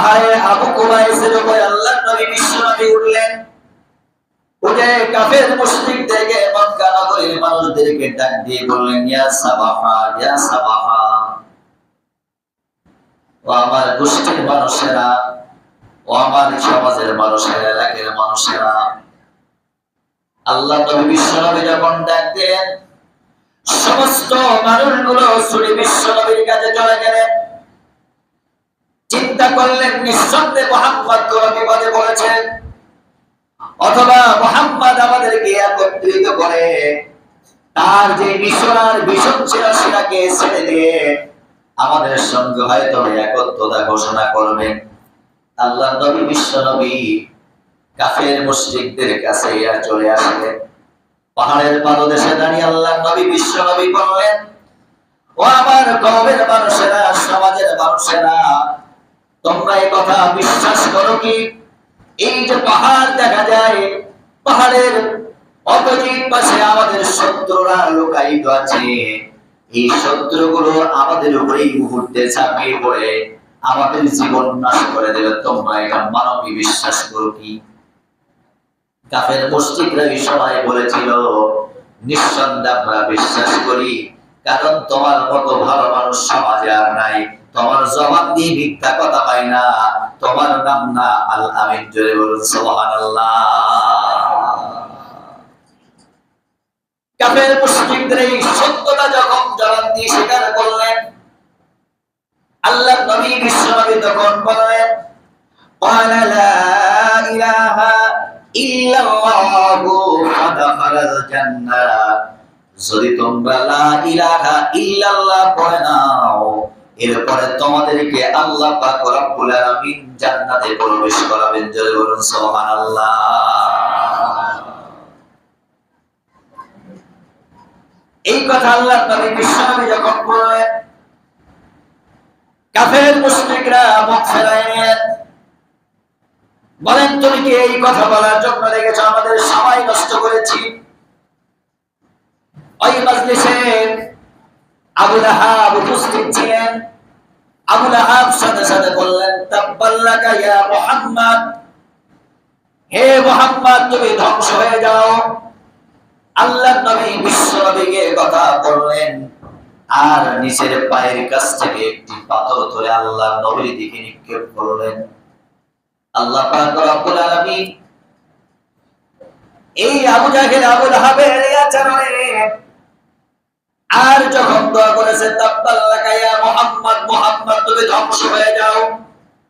পাহাড়ে আবু কুবাইসের উপরে আল্লাহর নবী বিশ্বনবী উঠলেন। উঠে কাফের মুশরিকদেরকে মক্কা নগরীর মানুষদেরকে ডাক দিয়ে বললেন, ইয়া সাবাহা, ইয়া সাবাহা, ও আমার গোষ্ঠীর মানুষেরা, ও আমার সমাজের মানুষেরা, এলাকার মানুষেরা। আল্লাহ নবী বিশ্বনবী যখন ডাক দিলেন, সমস্ত মানুষগুলো ছুটে বিশ্বনবীর কাছে চলে গেলেন। চিন্তা করলেন, নিঃসন্দেহে মুহাম্মদ কোন বিপদে পড়েছেন, অথবা মুহাম্মদ আমাদেরকে একত্রিত করে তার যে মিশন আর ভিশন ছিল সেটাকে ছেড়ে দিয়ে আমাদের সঙ্গে হয়তো একত্রতা ঘোষণা করবেন। আল্লাহ নবী বিশ্বনবী কাফের মুশরিকদের কাছে চলে আসলেন। পাহাড়ের পাদদেশে দাঁড়িয়ে আল্লাহ নবী বিশ্বনবী বললেন, ও আমার কওমের মানুষেরা, সমাজের মানুষেরা, তোমরা এই কথা বিশ্বাস করো কি এই যে পাহাড় দেখা যায়, পাহাড়ের অপোজিট পাশে আমাদের শত্রুরা লুকায়িত আছে, এই শত্রুগুলো আমাদের উপরেই মুহূর্তে ঝাঁপিয়ে পড়ে আমাদের জীবন নাশ করে দেবে। তোমরা এটা মানো কি, বিশ্বাস করো কি? কাফের মুশরিকরা এই সময় বলেছিল, নিঃসন্দেহে আমরা বিশ্বাস করি, কারণ তোমার মতো ভালো মানুষ সমাজে আর নাই। তোমার জবান দিয়ে মিথ্যা কথা পাই না। তোমার নাম না আল আমিন। জোরে বলুন সুবহানাল্লাহ। কাফের মুশরিকদের এই সত্যতা যখন জবান দিয়ে স্বীকার করলেন, আল্লাহর নবী বিশ্বনবী তখন বললেন, ক্বালা লা ইলাহা ইল্লাল্লাহু ফাদাখালাল জান্নাহ। যদি তোমরা লা ইলাহা ইল্লাল্লাহ পড়ে নাও, এরপরে তোমাদেরকে আল্লাহ পাক রব্বুল আলামিন জান্নাতে প্রবেশ করাবেন। জোরে বলুন সুবহানাল্লাহ। এই কথা আল্লাহর নবী বিশ্বনবী যখন বললেন, কাফের মুশরিকরা মুখ ফেরায় নিলেন। বলেন, তুমি কি এই কথা বলার জন্য রেখেছো? আমাদের সময় নষ্ট করেছি। ওই মজলিসে আবু লাহাব উপস্থিত ছিলেন। আবু লাহাব সাথে সাথে বললেন, তাব্বাল্লাকা ইয়া মুহাম্মদ, হে মুহাম্মদ, তুমি ধ্বংস হয়ে যাও। আল্লাহর নবী বিশ্বনবীকে কথা বললেন, আর নিচের পায়ের কাছ থেকে একটি পাথর ধরে আল্লাহর নবীর দিকে নিক্ষেপ করলেন। আল্লাহ পাক রব্বুল আলামিন এই আবু জাহেল, আবু লাহাবের আচরণে আর যখন দোয়া করেছে, তাব্বাল্লাকা ইয়া মুহাম্মদ, মুহাম্মদ তুমি ধ্বংস হয়ে যাও,